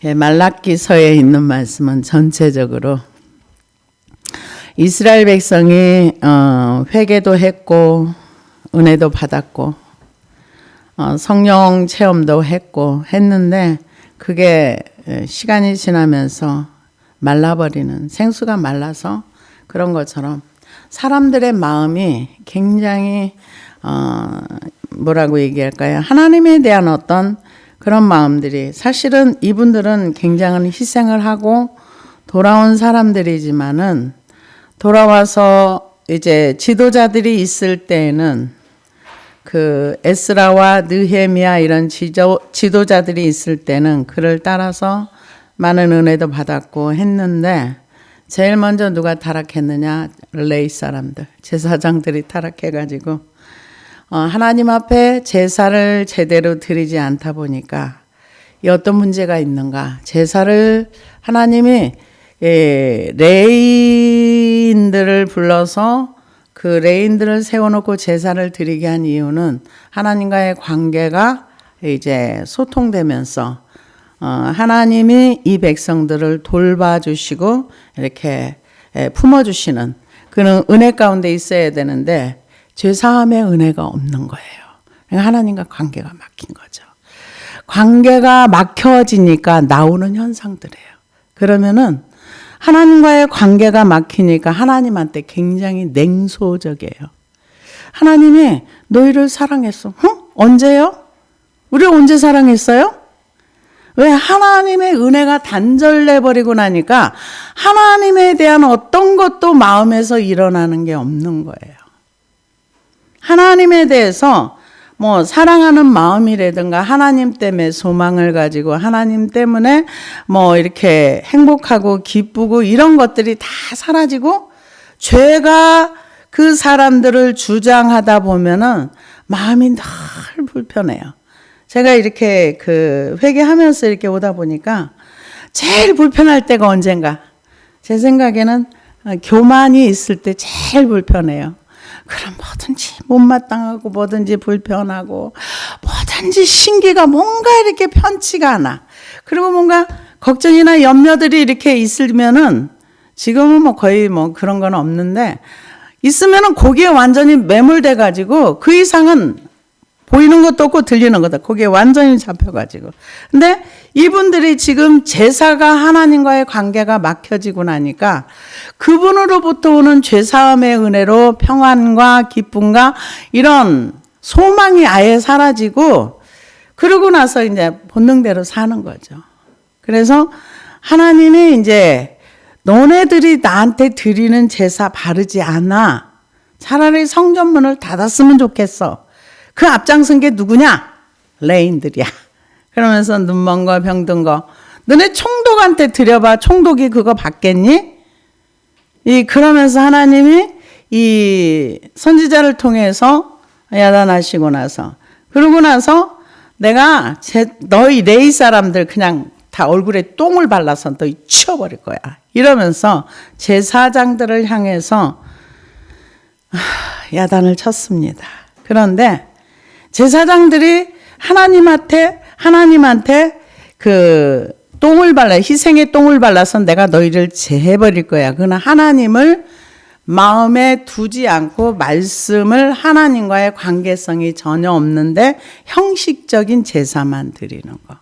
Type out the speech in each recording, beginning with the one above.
말라기서에 있는 말씀은 전체적으로 이스라엘 백성이 회개도 했고 은혜도 받았고 성령 체험도 했는데 그게 시간이 지나면서 말라버리는, 생수가 말라서 그런 것처럼 사람들의 마음이 굉장히 뭐라고 얘기할까요? 하나님에 대한 어떤 그런 마음들이, 사실은 이분들은 굉장한 희생을 하고 돌아온 사람들이지만은 돌아와서 이제 지도자들이 있을 때에는 그 에스라와 느헤미야 이런 지도자들이 있을 때는 그를 따라서 많은 은혜도 받았고 했는데, 제일 먼저 누가 타락했느냐? 레위 사람들, 제사장들이 타락해가지고 하나님 앞에 제사를 제대로 드리지 않다 보니까 이 어떤 문제가 있는가? 제사를 하나님이 레위인들을 불러서 그 레위인들을 세워놓고 제사를 드리게 한 이유는 하나님과의 관계가 이제 소통되면서 하나님이 이 백성들을 돌봐주시고 이렇게 품어주시는 그런 은혜 가운데 있어야 되는데 죄사함의 은혜가 없는 거예요. 그러니까 하나님과 관계가 막힌 거죠. 관계가 막혀지니까 나오는 현상들이에요. 그러면은 하나님과의 관계가 막히니까 하나님한테 굉장히 냉소적이에요. 하나님이 너희를 사랑했어. 언제요? 우리 언제 사랑했어요? 왜? 하나님의 은혜가 단절돼버리고 나니까 하나님에 대한 어떤 것도 마음에서 일어나는 게 없는 거예요. 하나님에 대해서 뭐 사랑하는 마음이라든가 하나님 때문에 소망을 가지고 하나님 때문에 뭐 이렇게 행복하고 기쁘고 이런 것들이 다 사라지고 죄가 그 사람들을 주장하다 보면은 마음이 늘 불편해요. 제가 이렇게 그 회개하면서 이렇게 오다 보니까 제일 불편할 때가 언젠가, 제 생각에는 교만이 있을 때 제일 불편해요. 그럼 뭐든지 못마땅하고 뭐든지 불편하고 뭐든지 신기가 뭔가 이렇게 편치가 않아. 그리고 뭔가 걱정이나 염려들이 이렇게 있으면은, 지금은 뭐 거의 뭐 그런 건 없는데 있으면은 거기에 완전히 매몰돼 가지고 그 이상은 보이는 것도 없고 들리는 것도 거기에 완전히 잡혀가지고. 근데 이분들이 지금 제사가 하나님과의 관계가 막혀지고 나니까 그분으로부터 오는 죄사함의 은혜로 평안과 기쁨과 이런 소망이 아예 사라지고, 그러고 나서 이제 본능대로 사는 거죠. 그래서 하나님이 이제 너네들이 나한테 드리는 제사 바르지 않아. 차라리 성전문을 닫았으면 좋겠어. 그 앞장선 게 누구냐? 레인들이야. 그러면서 눈먼 거 병든 거 너네 총독한테 드려봐. 총독이 그거 받겠니? 그러면서 하나님이 이 선지자를 통해서 야단하시고 나서, 그러고 나서 내가 너희 레위 사람들 그냥 다 얼굴에 똥을 발라서 너희 치워버릴 거야. 이러면서 제사장들을 향해서 야단을 쳤습니다. 그런데 제사장들이 하나님한테 그 똥을 발라, 희생의 똥을 발라서 내가 너희를 제해버릴 거야. 그러나 하나님을 마음에 두지 않고 말씀을, 하나님과의 관계성이 전혀 없는데 형식적인 제사만 드리는 거.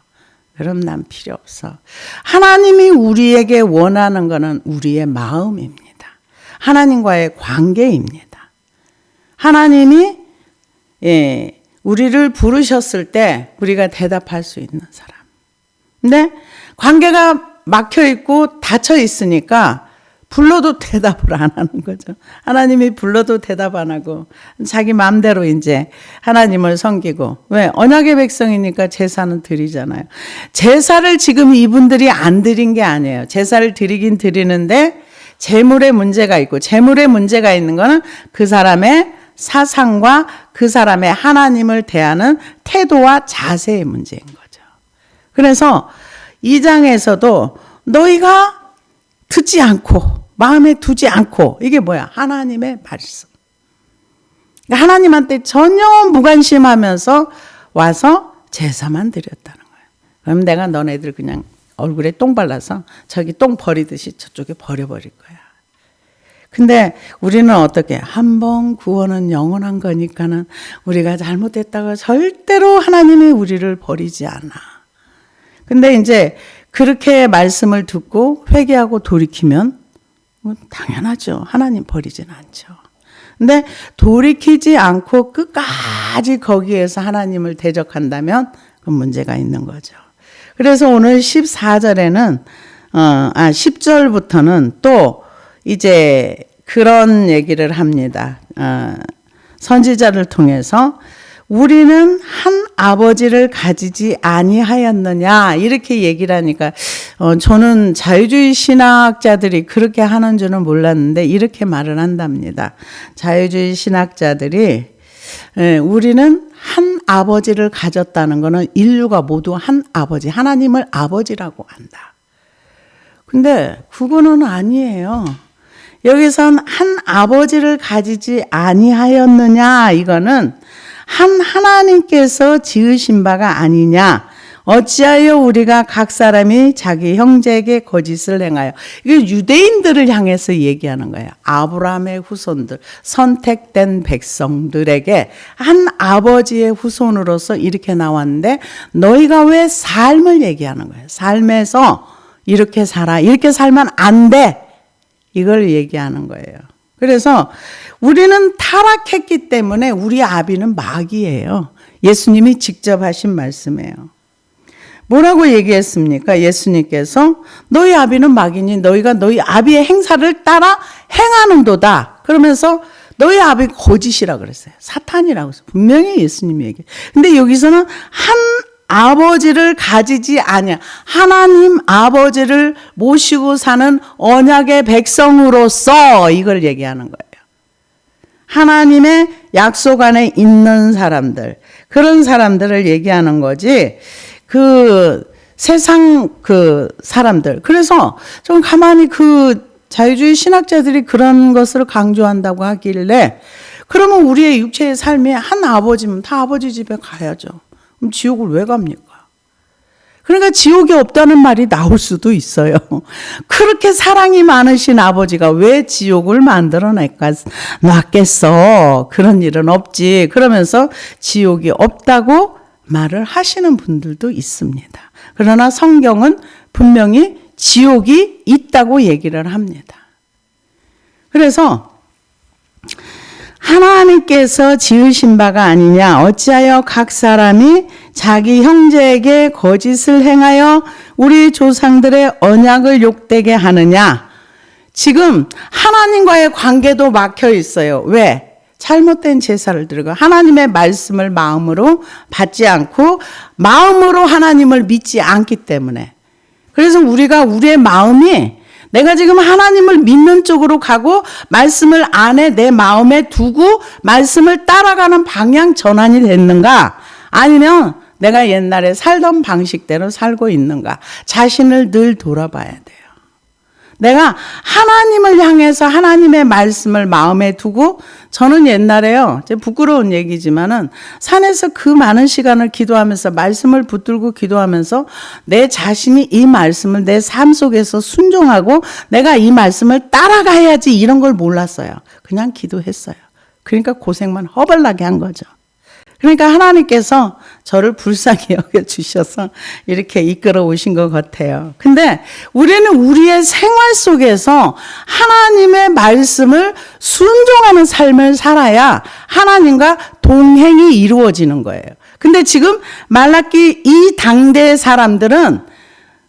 그럼 난 필요 없어. 하나님이 우리에게 원하는 거는 우리의 마음입니다. 하나님과의 관계입니다. 하나님이 우리를 부르셨을 때 우리가 대답할 수 있는 사람. 근데 관계가 막혀 있고 닫혀 있으니까 불러도 대답을 안 하는 거죠. 하나님이 불러도 대답 안 하고 자기 마음대로 이제 하나님을 섬기고. 왜? 언약의 백성이니까 제사는 드리잖아요. 제사를 지금 이분들이 안 드린 게 아니에요. 제사를 드리긴 드리는데 재물에 문제가 있고, 재물에 문제가 있는 거는 그 사람의 사상과 그 사람의 하나님을 대하는 태도와 자세의 문제인 거죠. 그래서 이 장에서도 너희가 듣지 않고 마음에 두지 않고, 이게 뭐야? 하나님의 말씀. 하나님한테 전혀 무관심하면서 와서 제사만 드렸다는 거예요. 그럼 내가 너네들 그냥 얼굴에 똥 발라서 저기 똥 버리듯이 저쪽에 버려버릴 거야. 근데 우리는 어떻게 한 번 구원은 영원한 거니까는 우리가 잘못했다고 절대로 하나님이 우리를 버리지 않아. 근데 이제 그렇게 말씀을 듣고 회개하고 돌이키면 뭐 당연하죠. 하나님 버리진 않죠. 근데 돌이키지 않고 끝까지 거기에서 하나님을 대적한다면 그 문제가 있는 거죠. 그래서 오늘 14절에는 10절부터는 또 이제 그런 얘기를 합니다. 선지자를 통해서 우리는 한 아버지를 가지지 아니하였느냐 이렇게 얘기를 하니까 저는 자유주의 신학자들이 그렇게 하는 줄은 몰랐는데 이렇게 말을 한답니다. 자유주의 신학자들이 우리는 한 아버지를 가졌다는 것은 인류가 모두 한 아버지, 하나님을 아버지라고 한다. 근데 그거는 아니에요. 여기선 한 아버지를 가지지 아니하였느냐 이거는 한 하나님께서 지으신 바가 아니냐. 어찌하여 우리가 각 사람이 자기 형제에게 거짓을 행하여. 이게 유대인들을 향해서 얘기하는 거예요. 아브라함의 후손들, 선택된 백성들에게 한 아버지의 후손으로서 이렇게 나왔는데 너희가 왜 삶을 얘기하는 거예요. 삶에서 이렇게 살아. 이렇게 살면 안 돼. 이걸 얘기하는 거예요. 그래서 우리는 타락했기 때문에 우리 아비는 마귀예요. 예수님이 직접 하신 말씀이에요. 뭐라고 얘기했습니까? 예수님께서 너희 아비는 마귀니 너희가 너희 아비의 행사를 따라 행하는도다. 그러면서 너희 아비 거짓이라 그랬어요. 사탄이라고 했어요. 분명히 예수님이 얘기해요. 근데 여기서는 한 아버지를 가지지 아니야. 하나님 아버지를 모시고 사는 언약의 백성으로서 이걸 얘기하는 거예요. 하나님의 약속 안에 있는 사람들, 그런 사람들을 얘기하는 거지. 세상 사람들. 그래서 좀 가만히 자유주의 신학자들이 그런 것을 강조한다고 하길래 그러면 우리의 육체의 삶이 한 아버지면 다 아버지 집에 가야죠. 그럼 지옥을 왜 갑니까? 그러니까 지옥이 없다는 말이 나올 수도 있어요. 그렇게 사랑이 많으신 아버지가 왜 지옥을 만들어 놨겠어? 그런 일은 없지. 그러면서 지옥이 없다고 말을 하시는 분들도 있습니다. 그러나 성경은 분명히 지옥이 있다고 얘기를 합니다. 그래서 하나님께서 지으신 바가 아니냐. 어찌하여 각 사람이 자기 형제에게 거짓을 행하여 우리 조상들의 언약을 욕되게 하느냐. 지금 하나님과의 관계도 막혀 있어요. 왜? 잘못된 제사를 드리고 하나님의 말씀을 마음으로 받지 않고 마음으로 하나님을 믿지 않기 때문에. 그래서 우리의 마음이 내가 지금 하나님을 믿는 쪽으로 가고 말씀을 안에 내 마음에 두고 말씀을 따라가는 방향 전환이 됐는가? 아니면 내가 옛날에 살던 방식대로 살고 있는가? 자신을 늘 돌아봐야 돼요. 내가 하나님을 향해서 하나님의 말씀을 마음에 두고 저는 옛날에요. 부끄러운 얘기지만은 산에서 그 많은 시간을 기도하면서 말씀을 붙들고 기도하면서 내 자신이 이 말씀을 내 삶 속에서 순종하고 내가 이 말씀을 따라가야지 이런 걸 몰랐어요. 그냥 기도했어요. 그러니까 고생만 허벌나게 한 거죠. 그러니까 하나님께서 저를 불쌍히 여겨주셔서 이렇게 이끌어 오신 것 같아요. 근데 우리는 우리의 생활 속에서 하나님의 말씀을 순종하는 삶을 살아야 하나님과 동행이 이루어지는 거예요. 근데 지금 말라기 이 당대의 사람들은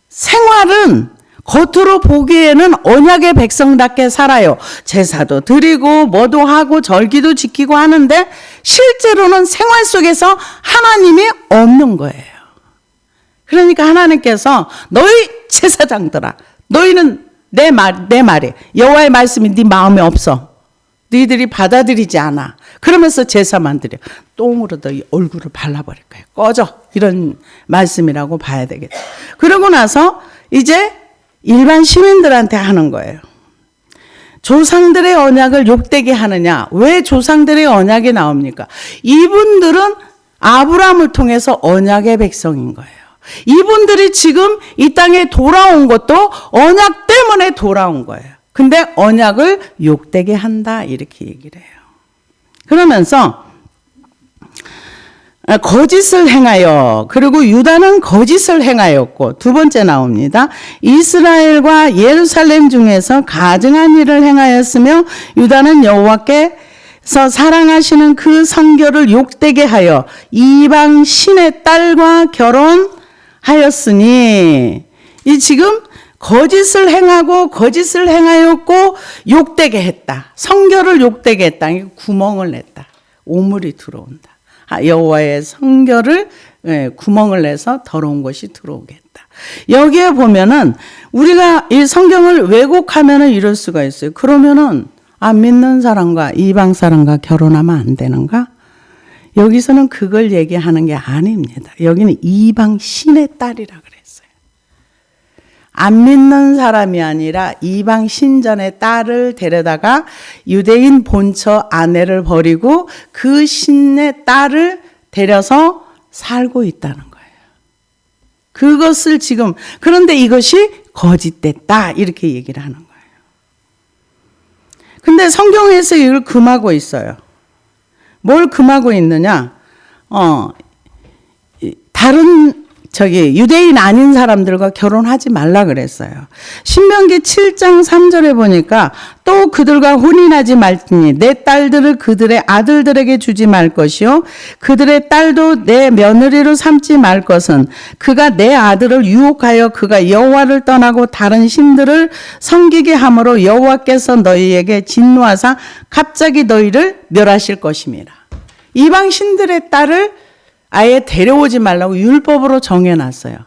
생활은 겉으로 보기에는 언약의 백성답게 살아요. 제사도 드리고 뭐도 하고 절기도 지키고 하는데 실제로는 생활 속에서 하나님이 없는 거예요. 그러니까 하나님께서 너희 제사장들아, 너희는 내 말이 여호와의 말씀이 네 마음에 없어. 너희들이 받아들이지 않아. 그러면서 제사만 드려. 똥으로 너희 얼굴을 발라버릴 거예요. 꺼져. 이런 말씀이라고 봐야 되겠다. 그러고 나서 이제 일반 시민들한테 하는 거예요. 조상들의 언약을 욕되게 하느냐? 왜 조상들의 언약이 나옵니까? 이분들은 아브라함을 통해서 언약의 백성인 거예요. 이분들이 지금 이 땅에 돌아온 것도 언약 때문에 돌아온 거예요. 근데 언약을 욕되게 한다 이렇게 얘기를 해요. 그러면서 거짓을 행하여, 그리고 유다는 거짓을 행하였고, 두 번째 나옵니다. 이스라엘과 예루살렘 중에서 가증한 일을 행하였으며 유다는 여호와께서 사랑하시는 그 성결을 욕되게 하여 이방 신의 딸과 결혼하였으니, 이 지금 거짓을 행하고 거짓을 행하였고 욕되게 했다. 성결을 욕되게 했다. 구멍을 냈다. 오물이 들어온다. 여호와의 성결을 구멍을 내서 더러운 것이 들어오게 했다. 여기에 보면은 우리가 이 성경을 왜곡하면은 이럴 수가 있어요. 그러면은 안 믿는 사람과 이방 사람과 결혼하면 안 되는가? 여기서는 그걸 얘기하는 게 아닙니다. 여기는 이방 신의 딸이라 그랬어요. 안 믿는 사람이 아니라 이방 신전의 딸을 데려다가 유대인 본처 아내를 버리고 그 신의 딸을 데려서 살고 있다는 거예요. 그것을 지금, 그런데 이것이 거짓됐다 이렇게 얘기를 하는 거예요. 근데 성경에서 이걸 금하고 있어요. 뭘 금하고 있느냐? 다른 유대인 아닌 사람들과 결혼하지 말라 그랬어요. 신명기 7장 3절에 보니까 또 그들과 혼인하지 말지니 내 딸들을 그들의 아들들에게 주지 말 것이요 그들의 딸도 내 며느리로 삼지 말 것은 그가 내 아들을 유혹하여 그가 여호와를 떠나고 다른 신들을 섬기게 함으로 여호와께서 너희에게 진노하사 갑자기 너희를 멸하실 것임이라. 이방 신들의 딸을 아예 데려오지 말라고 율법으로 정해놨어요.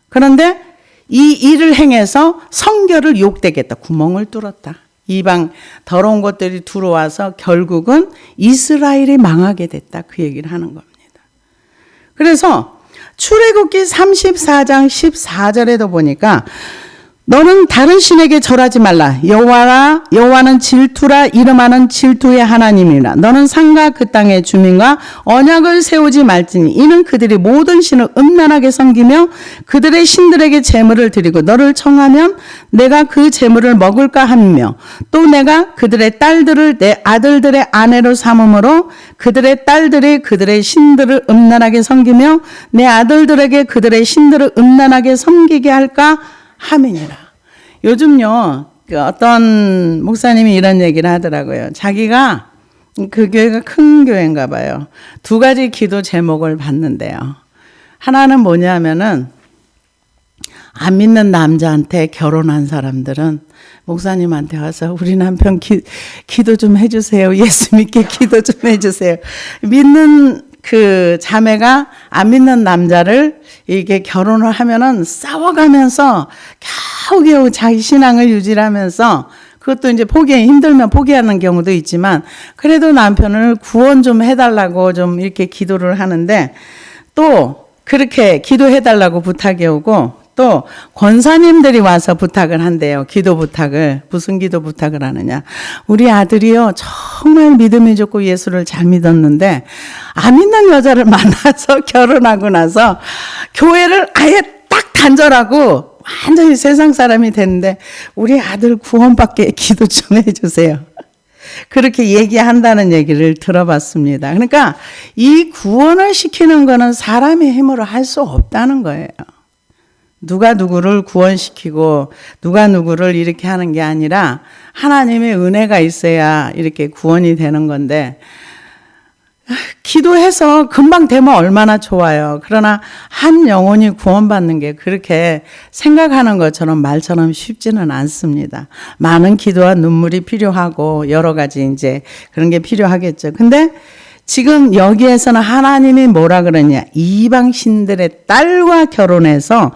그런데 이 일을 행해서 성결을 욕되게 했다. 구멍을 뚫었다. 이방 더러운 것들이 들어와서 결국은 이스라엘이 망하게 됐다. 그 얘기를 하는 겁니다. 그래서 출애굽기 34장 14절에도 보니까 너는 다른 신에게 절하지 말라. 여호와는 질투라 이름하는 질투의 하나님이라. 너는 산과 그 땅의 주민과 언약을 세우지 말지니 이는 그들이 모든 신을 음란하게 섬기며 그들의 신들에게 제물을 드리고 너를 청하면 내가 그 제물을 먹을까 하며 또 내가 그들의 딸들을 내 아들들의 아내로 삼음으로 그들의 딸들이 그들의 신들을 음란하게 섬기며 내 아들들에게 그들의 신들을 음란하게 섬기게 할까 함이니라. 요즘요, 어떤 목사님이 이런 얘기를 하더라고요. 자기가 그 교회가 큰 교회인가 봐요. 두 가지 기도 제목을 받는데요. 하나는 뭐냐면은 안 믿는 남자한테 결혼한 사람들은 목사님한테 와서 우리 남편 기도 좀 해주세요. 예수 믿게 기도 좀 해주세요. 믿는 그 자매가 안 믿는 남자를 이게 결혼을 하면은 싸워가면서 겨우겨우 자기 신앙을 유지하면서 그것도 이제 힘들면 포기하는 경우도 있지만 그래도 남편을 구원 좀 해달라고 좀 이렇게 기도를 하는데 또 그렇게 기도해달라고 부탁이 오고 또 권사님들이 와서 부탁을 한대요. 기도 부탁을. 무슨 기도 부탁을 하느냐. 우리 아들이요 정말 믿음이 좋고 예수를 잘 믿었는데 안 믿는 여자를 만나서 결혼하고 나서 교회를 아예 딱 단절하고 완전히 세상 사람이 됐는데 우리 아들 구원받게 기도 좀 해주세요. 그렇게 얘기한다는 얘기를 들어봤습니다. 그러니까 이 구원을 시키는 거는 사람의 힘으로 할 수 없다는 거예요. 누가 누구를 구원시키고 누가 누구를 이렇게 하는 게 아니라 하나님의 은혜가 있어야 이렇게 구원이 되는 건데 기도해서 금방 되면 얼마나 좋아요. 그러나 한 영혼이 구원받는 게 그렇게 생각하는 것처럼 말처럼 쉽지는 않습니다. 많은 기도와 눈물이 필요하고 여러 가지 이제 그런 게 필요하겠죠. 근데 지금 여기에서는 하나님이 뭐라 그러냐. 이방 신들의 딸과 결혼해서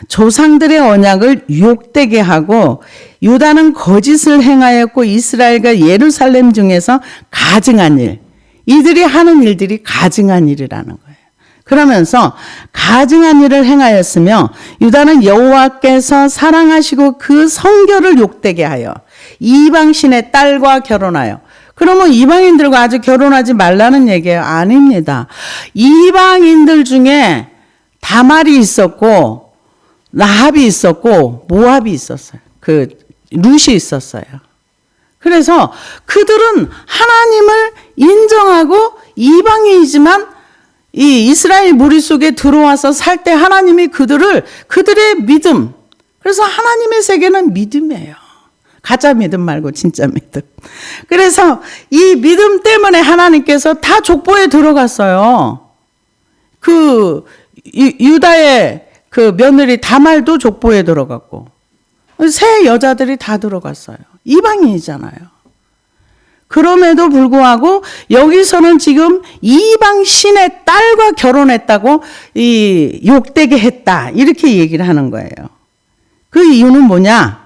조상들의 언약을 유혹되게 하고 유다는 거짓을 행하였고 이스라엘과 예루살렘 중에서 가증한 일. 이들이 하는 일들이 가증한 일이라는 거예요. 그러면서 가증한 일을 행하였으며 유다는 여호와께서 사랑하시고 그 성결을 욕되게 하여 이방신의 딸과 결혼하여 그러면 이방인들과 아직 결혼하지 말라는 얘기예요? 아닙니다. 이방인들 중에 다말이 있었고 라합이 있었고 모압이 있었어요. 그 룻이 있었어요. 그래서 그들은 하나님을 인정하고 이방인이지만 이 이스라엘 무리 속에 들어와서 살 때 하나님이 그들의 믿음, 그래서 하나님의 세계는 믿음이에요. 가짜 믿음 말고 진짜 믿음. 그래서 이 믿음 때문에 하나님께서 다 족보에 들어갔어요. 그 유다의 그 며느리 다말도 족보에 들어갔고 세 여자들이 다 들어갔어요. 이방인이잖아요. 그럼에도 불구하고 여기서는 지금 이방 신의 딸과 결혼했다고 이 욕되게 했다 이렇게 얘기를 하는 거예요. 그 이유는 뭐냐?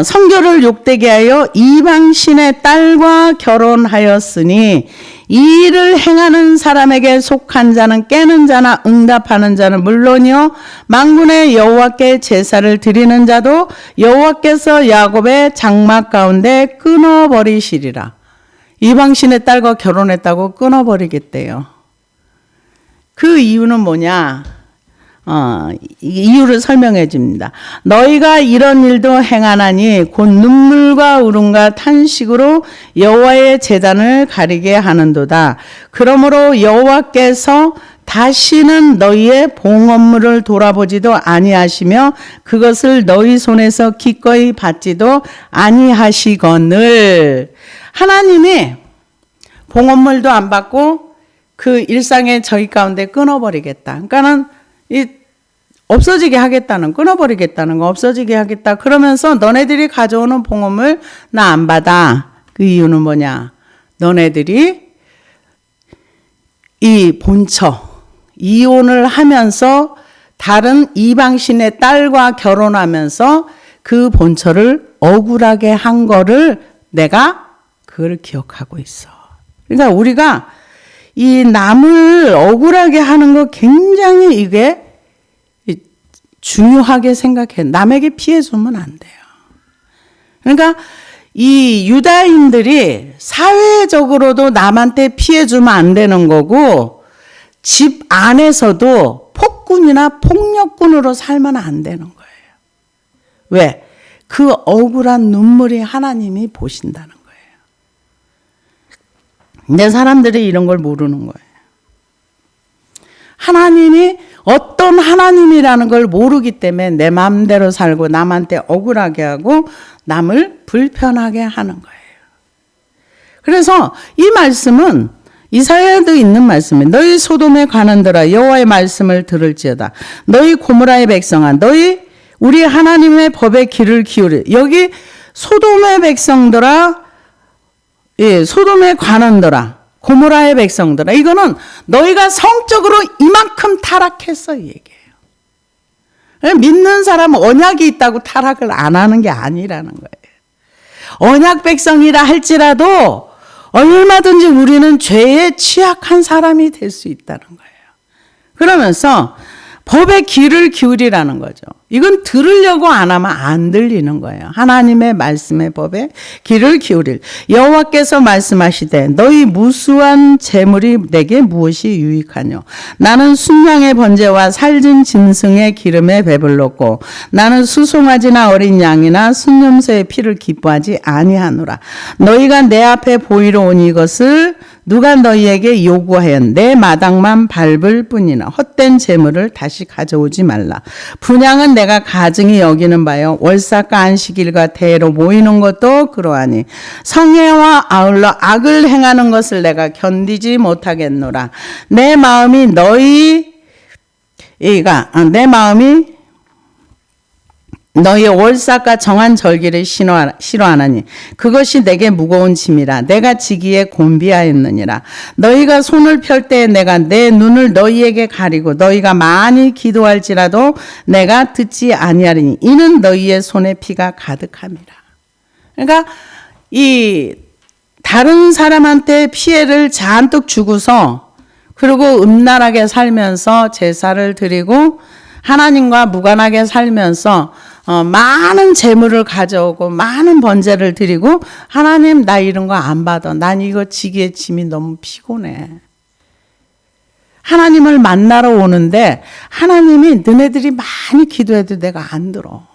성결을 욕되게 하여 이방 신의 딸과 결혼하였으니 이 일을 행하는 사람에게 속한 자는 깨는 자나 응답하는 자는 물론이요 만군의 여호와께 제사를 드리는 자도 여호와께서 야곱의 장막 가운데 끊어버리시리라. 이방 신의 딸과 결혼했다고 끊어버리겠대요. 그 이유는 뭐냐? 이유를 설명해 줍니다. 너희가 이런 일도 행하나니 곧 눈물과 울음과 탄식으로 여호와의 제단을 가리게 하는도다. 그러므로 여호와께서 다시는 너희의 봉헌물을 돌아보지도 아니하시며 그것을 너희 손에서 기꺼이 받지도 아니하시거늘. 하나님이 봉헌물도 안 받고 그 일상의 저희 가운데 끊어버리겠다. 그러니까는 없어지게 하겠다는, 끊어버리겠다는 거, 없어지게 하겠다. 그러면서 너네들이 가져오는 봉헌물 나 안 받아. 그 이유는 뭐냐? 너네들이 이 본처, 이혼을 하면서 다른 이방신의 딸과 결혼하면서 그 본처를 억울하게 한 거를 내가 그걸 기억하고 있어. 그러니까 우리가 이 남을 억울하게 하는 거 굉장히 이게 중요하게 생각해. 남에게 피해 주면 안 돼요. 그러니까 이 유다인들이 사회적으로도 남한테 피해 주면 안 되는 거고 집 안에서도 폭군이나 폭력군으로 살면 안 되는 거예요. 왜? 그 억울한 눈물이 하나님이 보신다는 거예요. 근데 사람들이 이런 걸 모르는 거예요. 하나님이 어떤 하나님이라는 걸 모르기 때문에 내 마음대로 살고 남한테 억울하게 하고 남을 불편하게 하는 거예요. 그래서 이 말씀은 이사야에도 있는 말씀이에요. 너희 소돔에 관한들아 여호와의 말씀을 들을지어다. 너희 고모라의 백성아 너희 우리 하나님의 법에 귀를 기울여. 여기 소돔의 백성들아, 예, 소돔에 관한들아, 고모라의 백성들아. 이거는 너희가 성적으로 이만큼 타락했어 이 얘기예요. 믿는 사람은 언약이 있다고 타락을 안 하는 게 아니라는 거예요. 언약 백성이라 할지라도 얼마든지 우리는 죄에 취약한 사람이 될 수 있다는 거예요. 그러면서 법에 귀를 기울이라는 거죠. 이건 들으려고 안 하면 안 들리는 거예요. 하나님의 말씀의 법에 귀를 기울일. 여호와께서 말씀하시되 너희 무수한 재물이 내게 무엇이 유익하뇨. 나는 순양의 번제와 살진 짐승의 기름에 배불렀고 나는 수송아지나 어린 양이나 순염소의 피를 기뻐하지 아니하노라. 너희가 내 앞에 보이러 온 이것을 누가 너희에게 요구하여 내 마당만 밟을 뿐이나 헛된 재물을 다시 가져오지 말라. 분양은 내가 가증히 여기는 바요 월삭과 안식일과 대로 모이는 것도 그러하니 성회와 아울러 악을 행하는 것을 내가 견디지 못하겠노라. 내 마음이 너희의 월삭과 정한 절기를 싫어하나니 그것이 내게 무거운 짐이라. 내가 지기에 곤비하였느니라. 너희가 손을 펼 때 내가 내 눈을 너희에게 가리고 너희가 많이 기도할지라도 내가 듣지 아니하리니 이는 너희의 손에 피가 가득함이라. 그러니까 이 다른 사람한테 피해를 잔뜩 주고서 그리고 음란하게 살면서 제사를 드리고 하나님과 무관하게 살면서 많은 재물을 가져오고 많은 번제를 드리고 하나님 나 이런 거 안 받아. 난 이거 지기의 짐이 너무 피곤해. 하나님을 만나러 오는데 하나님이 너네들이 많이 기도해도 내가 안 들어.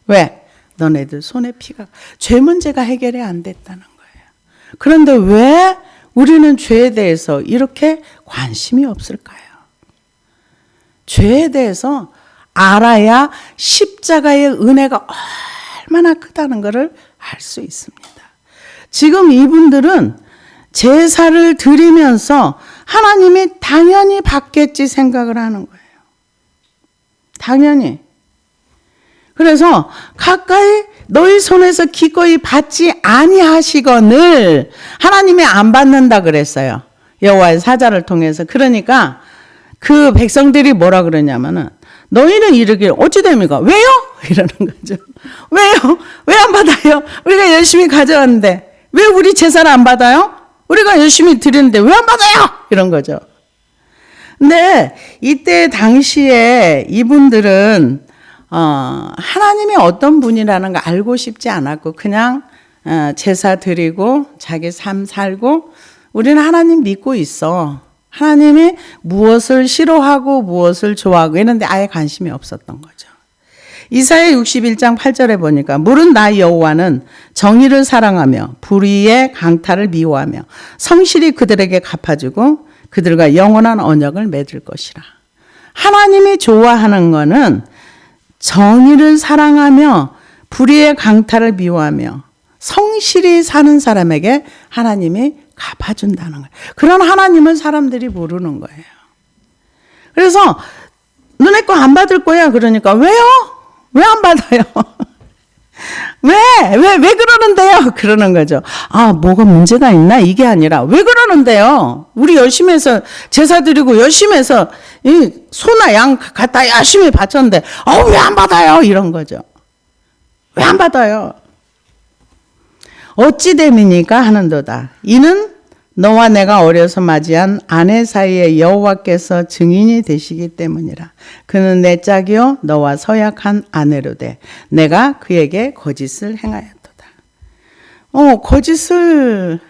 왜? 너네들 손에 피가, 죄 문제가 해결이 안 됐다는 거예요. 그런데 왜 우리는 죄에 대해서 이렇게 관심이 없을까요? 죄에 대해서 알아야 십자가의 은혜가 얼마나 크다는 것을 알 수 있습니다. 지금 이분들은 제사를 드리면서 하나님이 당연히 받겠지 생각을 하는 거예요. 당연히. 그래서 가까이 너희 손에서 기꺼이 받지 아니하시거늘 하나님이 안 받는다 그랬어요. 여호와의 사자를 통해서. 그러니까 그 백성들이 뭐라 그러냐면은 너희는 이르기를 어찌 됩니까? 왜요? 이러는 거죠. 왜요? 왜 안 받아요? 우리가 열심히 가져왔는데 왜 우리 제사를 안 받아요? 우리가 열심히 드리는데 왜 안 받아요? 이런 거죠. 근데 이때 당시에 이분들은 하나님이 어떤 분이라는 거 알고 싶지 않았고 그냥 제사 드리고 자기 삶 살고 우리는 하나님 믿고 있어. 하나님이 무엇을 싫어하고 무엇을 좋아하고 이런데 아예 관심이 없었던 거죠. 이사야 61장 8절에 보니까 물은 나 여호와는 정의를 사랑하며 불의의 강탈을 미워하며 성실히 그들에게 갚아주고 그들과 영원한 언약을 맺을 것이라. 하나님이 좋아하는 거는 정의를 사랑하며 불의의 강탈을 미워하며 성실히 사는 사람에게 하나님이 갚아준다는 거예요. 그런 하나님을 사람들이 모르는 거예요. 그래서 너네 거 안 받을 거야. 그러니까 왜요? 왜 안 받아요? 왜 그러는데요? 그러는 거죠. 아, 뭐가 문제가 있나? 이게 아니라 왜 그러는데요? 우리 열심히 해서 제사 드리고 열심히 해서 이 소나 양 갖다 열심히 바쳤는데 왜 안 받아요? 이런 거죠. 왜 안 받아요? 어찌 됨이니까 하는도다. 이는 너와 내가 어려서 맞이한 아내 사이에 여호와께서 증인이 되시기 때문이라. 그는 내 짝이요 너와 서약한 아내로 돼. 내가 그에게 거짓을 행하였도다. 거짓을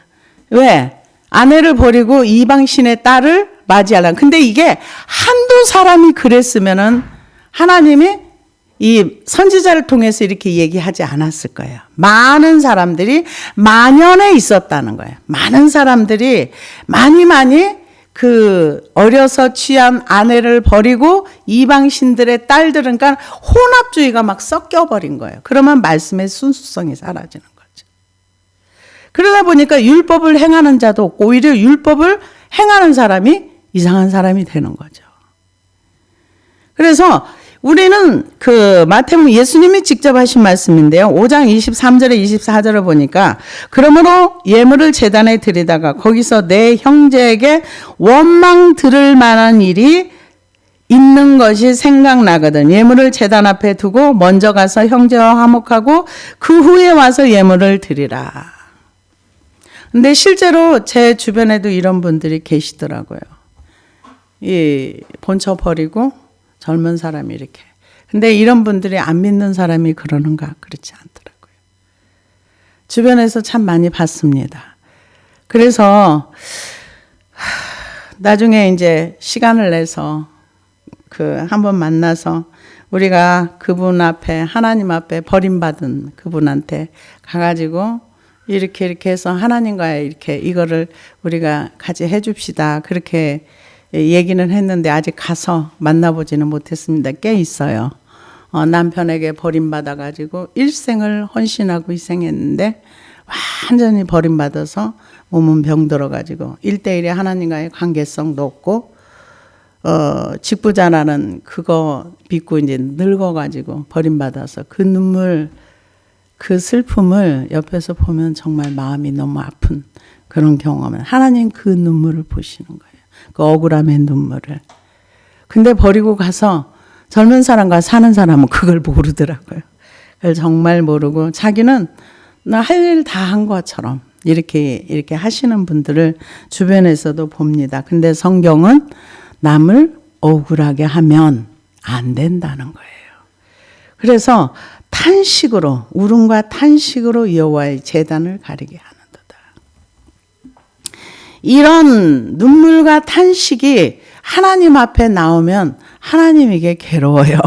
왜? 아내를 버리고 이방신의 딸을 맞이하라. 근데 이게 한두 사람이 그랬으면은 하나님이 이 선지자를 통해서 이렇게 얘기하지 않았을 거예요. 많은 사람들이 만연해 있었다는 거예요. 많은 사람들이 많이 그 어려서 취한 아내를 버리고 이방신들의 딸들은 그러니까 혼합주의가 막 섞여버린 거예요. 그러면 말씀의 순수성이 사라지는 거죠. 그러다 보니까 율법을 행하는 자도 없고 오히려 율법을 행하는 사람이 이상한 사람이 되는 거죠. 그래서 우리는 그 마태복음 예수님이 직접 하신 말씀인데요. 5장 23절에 24절을 보니까 그러므로 예물을 제단에 드리다가 거기서 내 형제에게 원망 들을 만한 일이 있는 것이 생각나거든. 예물을 제단 앞에 두고 먼저 가서 형제와 화목하고 그 후에 와서 예물을 드리라. 근데 실제로 제 주변에도 이런 분들이 계시더라고요. 이 본처 버리고 젊은 사람이 이렇게. 근데 이런 분들이 안 믿는 사람이 그러는가? 그렇지 않더라고요. 주변에서 참 많이 봤습니다. 그래서 나중에 이제 시간을 내서 한번 만나서 우리가 그분 앞에 하나님 앞에 버림받은 그분한테 가가지고 이렇게 해서 하나님과의 이렇게 이거를 우리가 같이 해줍시다. 그렇게 얘기는 했는데 아직 가서 만나보지는 못했습니다. 꽤 있어요. 남편에게 버림받아가지고 일생을 헌신하고 희생했는데 완전히 버림받아서 몸은 병들어가지고 1대1의 하나님과의 관계성도 없고 직부자라는 그거 믿고 이제 늙어가지고 버림받아서 그 눈물 그 슬픔을 옆에서 보면 정말 마음이 너무 아픈 그런 경험은 하나님 그 눈물을 보시는 거예요. 그 억울함의 눈물을. 근데 버리고 가서 젊은 사람과 사는 사람은 그걸 모르더라고요. 그걸 정말 모르고 자기는 나 할 일 다 한 것처럼 이렇게 하시는 분들을 주변에서도 봅니다. 근데 성경은 남을 억울하게 하면 안 된다는 거예요. 그래서 탄식으로 울음과 탄식으로 여호와의 제단을 가리게 하는도다. 이런 눈물과 탄식이 하나님 앞에 나오면 하나님 이게 괴로워요.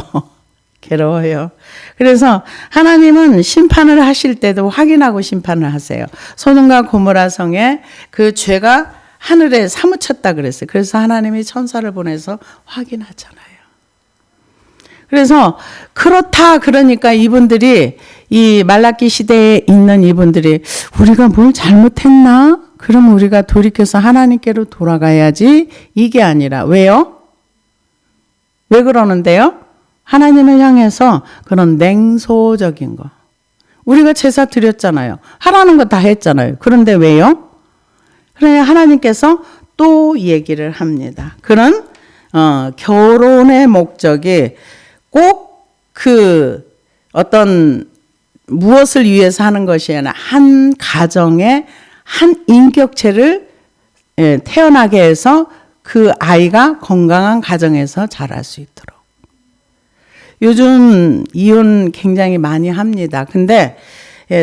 괴로워요. 그래서 하나님은 심판을 하실 때도 확인하고 심판을 하세요. 소돔과 고모라 성에 그 죄가 하늘에 사무쳤다 그랬어요. 그래서 하나님이 천사를 보내서 확인하잖아요. 그래서 그렇다 그러니까 이분들이 이 말라기 시대에 있는 이분들이 우리가 뭘 잘못했나? 그럼 우리가 돌이켜서 하나님께로 돌아가야지. 이게 아니라 왜요? 왜 그러는데요? 하나님을 향해서 그런 냉소적인 거. 우리가 제사 드렸잖아요. 하라는 거 다 했잖아요. 그런데 왜요? 그러니 하나님께서 또 얘기를 합니다. 그런 결혼의 목적이 꼭 그 어떤 무엇을 위해서 하는 것이 아니라 한 가정에 한 인격체를 태어나게 해서 그 아이가 건강한 가정에서 자랄 수 있도록. 요즘 이혼 굉장히 많이 합니다. 근데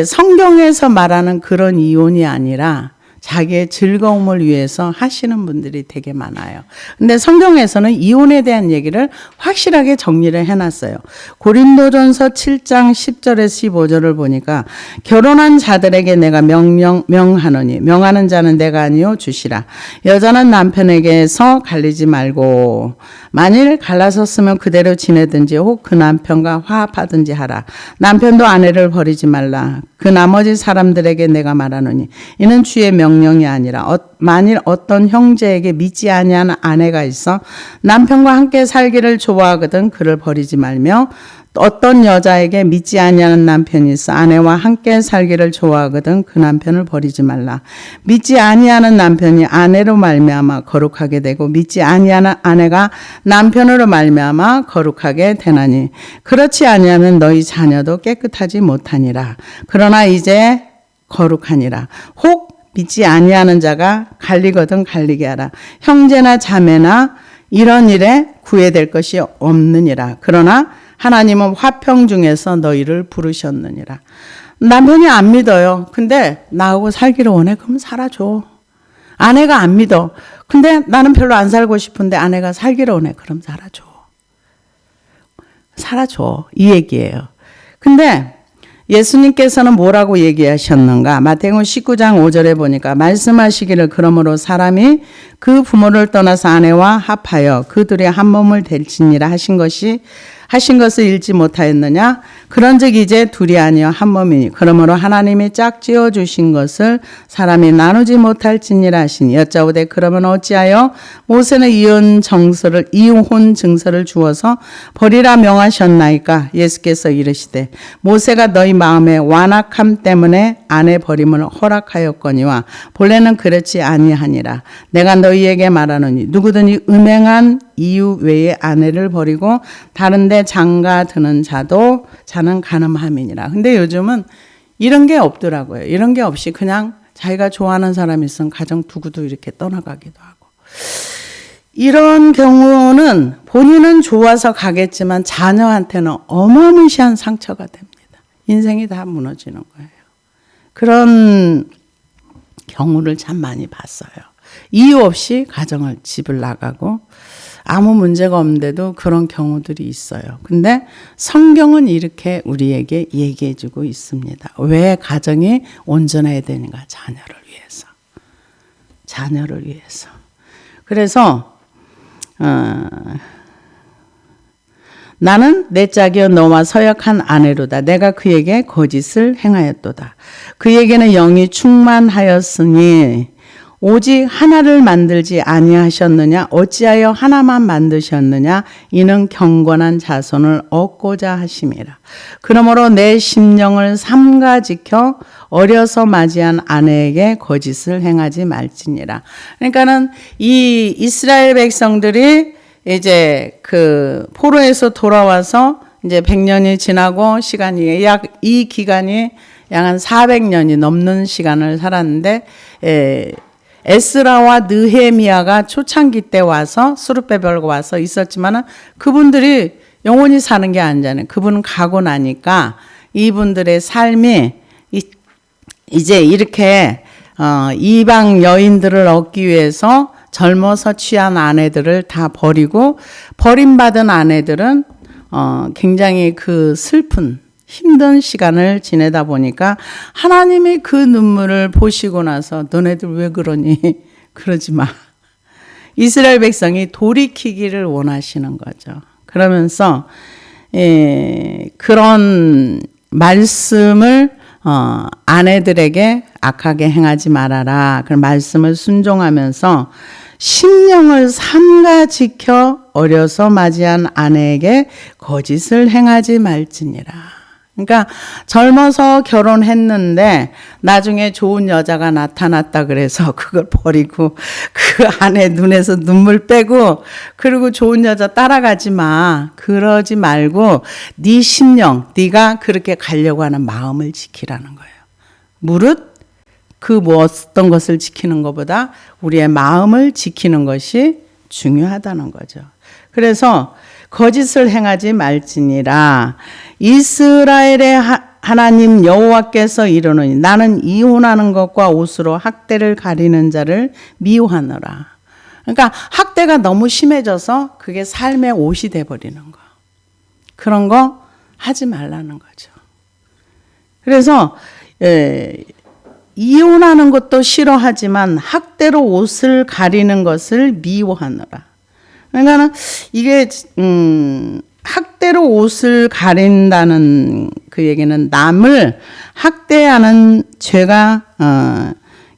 성경에서 말하는 그런 이혼이 아니라 자기의 즐거움을 위해서 하시는 분들이 되게 많아요. 근데 성경에서는 이혼에 대한 얘기를 확실하게 정리를 해놨어요. 고린도전서 7장 10절에서 15절을 보니까 결혼한 자들에게 내가 명하노니 명하는 자는 내가 아니요 주시라. 여자는 남편에게서 갈리지 말고 만일 갈라섰으면 그대로 지내든지 혹 그 남편과 화합하든지 하라. 남편도 아내를 버리지 말라. 그 나머지 사람들에게 내가 말하노니 이는 주의 명령이 아니라 만일 어떤 형제에게 믿지 아니하는 아내가 있어 남편과 함께 살기를 좋아하거든 그를 버리지 말며 어떤 여자에게 믿지 아니하는 남편이 있어 아내와 함께 살기를 좋아하거든 그 남편을 버리지 말라. 믿지 아니하는 남편이 아내로 말미암아 거룩하게 되고 믿지 아니하는 아내가 남편으로 말미암아 거룩하게 되나니 그렇지 아니하면 너희 자녀도 깨끗하지 못하니라. 그러나 이제 거룩하니라. 혹 믿지 아니하는 자가 갈리거든 갈리게 하라. 형제나 자매나 이런 일에 구애될 것이 없느니라. 그러나 하나님은 화평 중에서 너희를 부르셨느니라. 남편이 안 믿어요. 근데 나하고 살기를 원해? 그럼 살아줘. 아내가 안 믿어. 근데 나는 별로 안 살고 싶은데 아내가 살기를 원해? 그럼 살아줘. 살아줘. 이 얘기예요. 근데 예수님께서는 뭐라고 얘기하셨는가? 마태복음 19장 5절에 보니까 말씀하시기를 그러므로 사람이 그 부모를 떠나서 아내와 합하여 그들의 한 몸을 될지니라 하신 것을 읽지 못하였느냐? 그런즉 이제 둘이 아니여 한 몸이니 그러므로 하나님이 짝지어 주신 것을 사람이 나누지 못할지니라 하시니 여짜오되 그러면 어찌하여 모세는 이혼 증서를 주어서 버리라 명하셨나이까? 예수께서 이르시되 모세가 너희 마음의 완악함 때문에 아내 버림을 허락하였거니와 본래는 그렇지 아니하니라. 내가 너희에게 말하노니 누구든지 음행한 이유 외에 아내를 버리고 다른데 장가 드는 자는 간음함이니라. 근데 요즘은 이런 게 없더라고요. 이런 게 없이 그냥 자기가 좋아하는 사람이 있으면 가정 두고도 이렇게 떠나가기도 하고. 이런 경우는 본인은 좋아서 가겠지만 자녀한테는 어마무시한 상처가 됩니다. 인생이 다 무너지는 거예요. 그런 경우를 참 많이 봤어요. 이유 없이 집을 나가고 아무 문제가 없는데도 그런 경우들이 있어요. 근데 성경은 이렇게 우리에게 얘기해 주고 있습니다. 왜 가정이 온전해야 되는가? 자녀를 위해서. 자녀를 위해서. 그래서 나는 내 짝이여 너와 서역한 아내로다. 내가 그에게 거짓을 행하였도다. 그에게는 영이 충만하였으니 오직 하나를 만들지 아니하셨느냐? 어찌하여 하나만 만드셨느냐? 이는 경건한 자손을 얻고자 하심이라. 그러므로 내 심령을 삼가 지켜 어려서 맞이한 아내에게 거짓을 행하지 말지니라. 그러니까는 이 이스라엘 백성들이 이제 그 포로에서 돌아와서 이제 100년이 지나고 시간이 이 기간이 약 한 400년이 넘는 시간을 살았는데 에스라와 느헤미야가 초창기 때 와서 스룹베벨과 와서 있었지만은 그분들이 영원히 사는 게 아니잖아요. 그분은 가고 나니까 이분들의 삶이 이제 이렇게 이방 여인들을 얻기 위해서 젊어서 취한 아내들을 다 버리고 버림받은 아내들은 굉장히 그 슬픈 힘든 시간을 지내다 보니까 하나님이 그 눈물을 보시고 나서 너네들 왜 그러니? 그러지 마. 이스라엘 백성이 돌이키기를 원하시는 거죠. 그러면서 그런 말씀을 아내들에게 악하게 행하지 말아라. 그런 말씀을 순종하면서 심령을 삼가 지켜 어려서 맞이한 아내에게 거짓을 행하지 말지니라. 그러니까 젊어서 결혼했는데 나중에 좋은 여자가 나타났다 그래서 그걸 버리고 그 아내 눈에서 눈물 빼고 그리고 좋은 여자 따라가지 마. 그러지 말고 네 심령, 네가 그렇게 가려고 하는 마음을 지키라는 거예요. 무릇 그 어떤 것을 지키는 것보다 우리의 마음을 지키는 것이 중요하다는 거죠. 그래서 거짓을 행하지 말지니라. 이스라엘의 하나님 여호와께서 이르노니 나는 이혼하는 것과 옷으로 학대를 가리는 자를 미워하노라. 그러니까 학대가 너무 심해져서 그게 삶의 옷이 돼버리는 거. 그런 거 하지 말라는 거죠. 그래서 이혼하는 것도 싫어하지만 학대로 옷을 가리는 것을 미워하노라. 그러니까는 이게 학대로 옷을 가린다는 그 얘기는 남을 학대하는 죄가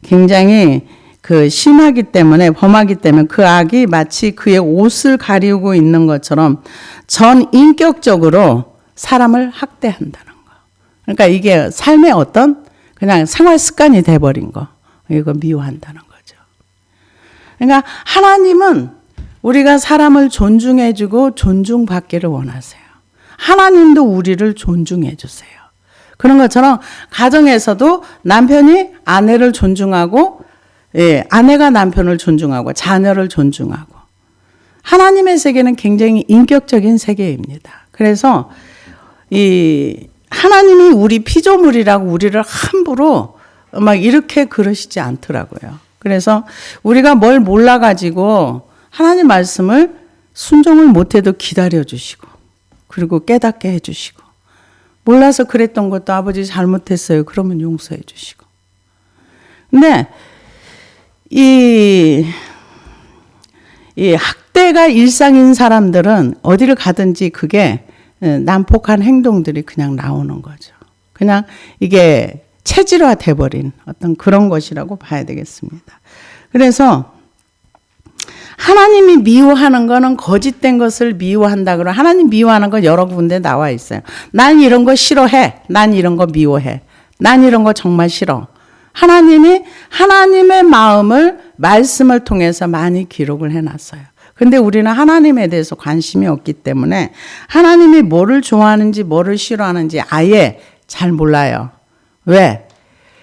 굉장히 그 심하기 때문에 범하기 때문에 그 악이 마치 그의 옷을 가리고 있는 것처럼 전 인격적으로 사람을 학대한다는 거. 그러니까 이게 삶의 어떤 그냥 생활 습관이 돼버린 거. 이거 미워한다는 거죠. 그러니까 하나님은 우리가 사람을 존중해주고 존중받기를 원하세요. 하나님도 우리를 존중해 주세요. 그런 것처럼 가정에서도 남편이 아내를 존중하고 아내가 남편을 존중하고 자녀를 존중하고 하나님의 세계는 굉장히 인격적인 세계입니다. 그래서 이 하나님이 우리 피조물이라고 우리를 함부로 막 이렇게 그러시지 않더라고요. 그래서 우리가 뭘 몰라가지고 하나님 말씀을 순종을 못해도 기다려주시고 그리고 깨닫게 해주시고 몰라서 그랬던 것도 아버지 잘못했어요. 그러면 용서해 주시고. 근데 이 학대가 일상인 사람들은 어디를 가든지 그게 난폭한 행동들이 그냥 나오는 거죠. 그냥 이게 체질화 돼버린 어떤 그런 것이라고 봐야 되겠습니다. 그래서 하나님이 미워하는 거는 거짓된 것을 미워한다 그러면 하나님 미워하는 건 여러 군데 나와 있어요. 난 이런 거 싫어해. 난 이런 거 미워해. 난 이런 거 정말 싫어. 하나님이 하나님의 마음을 말씀을 통해서 많이 기록을 해놨어요. 근데 우리는 하나님에 대해서 관심이 없기 때문에 하나님이 뭐를 좋아하는지 뭐를 싫어하는지 아예 잘 몰라요. 왜?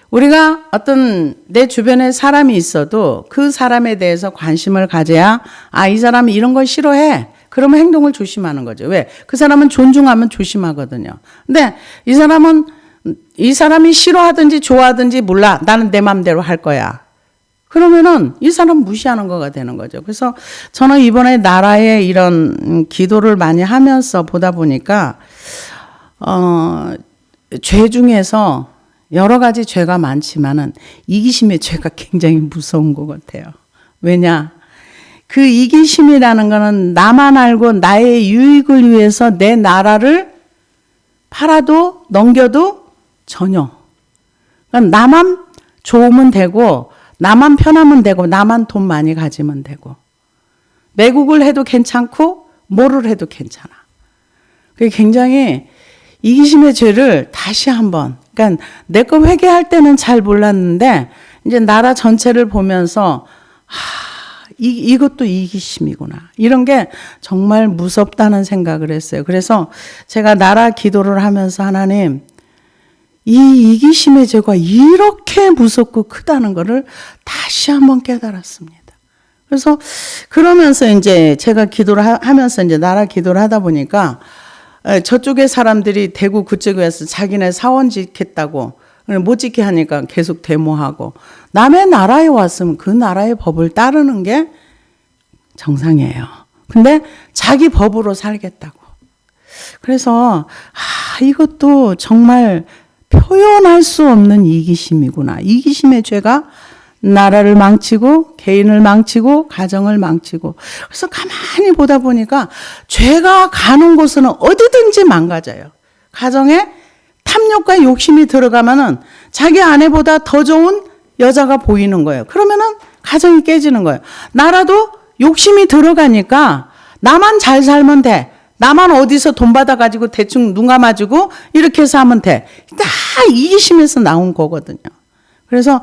우리가 어떤 내 주변에 사람이 있어도 그 사람에 대해서 관심을 가져야 이 사람이 이런 걸 싫어해. 그러면 행동을 조심하는 거죠. 왜? 그 사람은 존중하면 조심하거든요. 근데 이 사람이 싫어하든지 좋아하든지 몰라. 나는 내 마음대로 할 거야. 그러면은 이 사람 무시하는 거가 되는 거죠. 그래서 저는 이번에 나라에 이런 기도를 많이 하면서 보다 보니까 죄 중에서 여러 가지 죄가 많지만은 이기심의 죄가 굉장히 무서운 것 같아요. 왜냐? 그 이기심이라는 거는 나만 알고 나의 유익을 위해서 내 나라를 팔아도 넘겨도 전혀. 그러니까 나만 좋으면 되고 나만 편하면 되고 나만 돈 많이 가지면 되고 매국을 해도 괜찮고 뭐를 해도 괜찮아. 그게 굉장히 이기심의 죄를 다시 한번 그러니까 내 거 회개할 때는 잘 몰랐는데 이제 나라 전체를 보면서 이것도 이기심이구나. 이런 게 정말 무섭다는 생각을 했어요. 그래서 제가 나라 기도를 하면서 하나님 이 이기심의 죄가 이렇게 무섭고 크다는 것을 다시 한번 깨달았습니다. 그래서 그러면서 이제 제가 기도를 하면서 이제 나라 기도를 하다 보니까 저쪽의 사람들이 대구 그쪽에 와서 자기네 사원 지켰다고 못 지게 하니까 계속 데모하고 남의 나라에 왔으면 그 나라의 법을 따르는 게 정상이에요. 근데 자기 법으로 살겠다고. 그래서 이것도 정말 표현할 수 없는 이기심이구나. 이기심의 죄가 나라를 망치고 개인을 망치고 가정을 망치고. 그래서 가만히 보다 보니까 죄가 가는 곳은 어디든지 망가져요. 가정에 탐욕과 욕심이 들어가면은 자기 아내보다 더 좋은 여자가 보이는 거예요. 그러면은 가정이 깨지는 거예요. 나라도 욕심이 들어가니까 나만 잘 살면 돼. 나만 어디서 돈 받아가지고 대충 눈 감아주고 이렇게 해서 하면 돼. 다 이기심에서 나온 거거든요. 그래서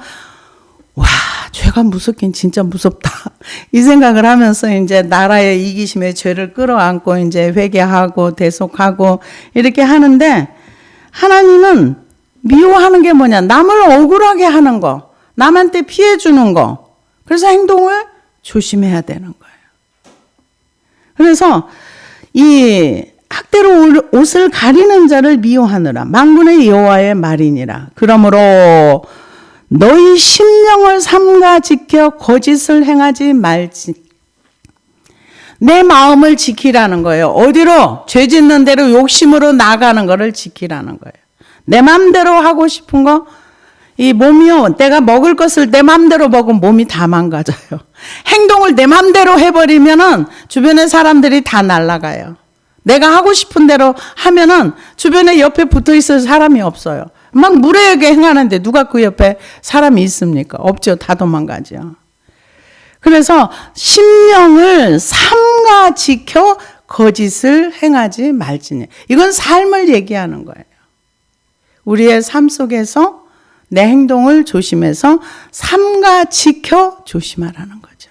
와, 죄가 무섭긴 진짜 무섭다. 이 생각을 하면서 이제 나라의 이기심의 죄를 끌어안고 이제 회개하고 대속하고 이렇게 하는데, 하나님은 미워하는 게 뭐냐? 남을 억울하게 하는 거, 남한테 피해 주는 거. 그래서 행동을 조심해야 되는 거예요. 그래서 이 학대로 옷을 가리는 자를 미워하느라 만군의 여호와의 말이니라. 그러므로 너희 심령을 삼가 지켜 거짓을 행하지 말지. 내 마음을 지키라는 거예요. 어디로? 죄 짓는 대로 욕심으로 나가는 거를 지키라는 거예요. 내 마음대로 하고 싶은 거, 이 몸이요, 내가 먹을 것을 내 마음대로 먹으면 몸이 다 망가져요. 행동을 내 마음대로 해버리면은 주변의 사람들이 다 날아가요. 내가 하고 싶은 대로 하면은 주변에 옆에 붙어 있을 사람이 없어요. 막 무례하게 행하는데 누가 그 옆에 사람이 있습니까? 없죠. 다 도망가죠. 그래서 심령을 삼가 지켜 거짓을 행하지 말지니. 이건 삶을 얘기하는 거예요. 우리의 삶 속에서 내 행동을 조심해서 삼가 지켜 조심하라는 거죠.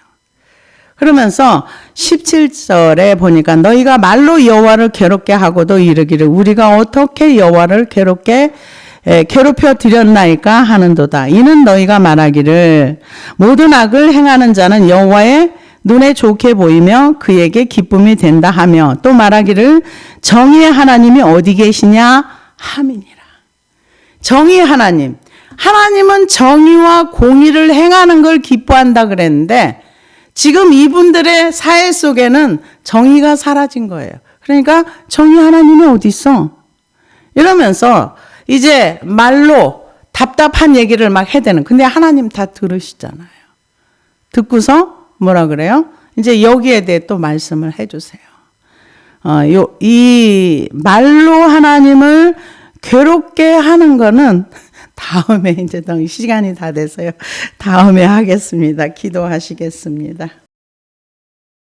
그러면서 17절에 보니까 너희가 말로 여호와를 괴롭게 하고도 이르기를 우리가 어떻게 여호와를 괴롭혀 드렸나이까 하는도다. 이는 너희가 말하기를 모든 악을 행하는 자는 여호와의 눈에 좋게 보이며 그에게 기쁨이 된다 하며, 또 말하기를 정의의 하나님이 어디 계시냐 함이니라. 정의의 하나님, 하나님은 정의와 공의를 행하는 걸 기뻐한다 그랬는데 지금 이분들의 사회 속에는 정의가 사라진 거예요. 그러니까 정의 하나님이 어디 있어? 이러면서 이제 말로 답답한 얘기를 막 해대는. 근데 하나님 다 들으시잖아요. 듣고서 뭐라 그래요? 이제 여기에 대해 또 말씀을 해주세요. 이 말로 하나님을 괴롭게 하는 거는 다음에 이제 시간이 다 돼서요. 다음에 하겠습니다. 기도하시겠습니다.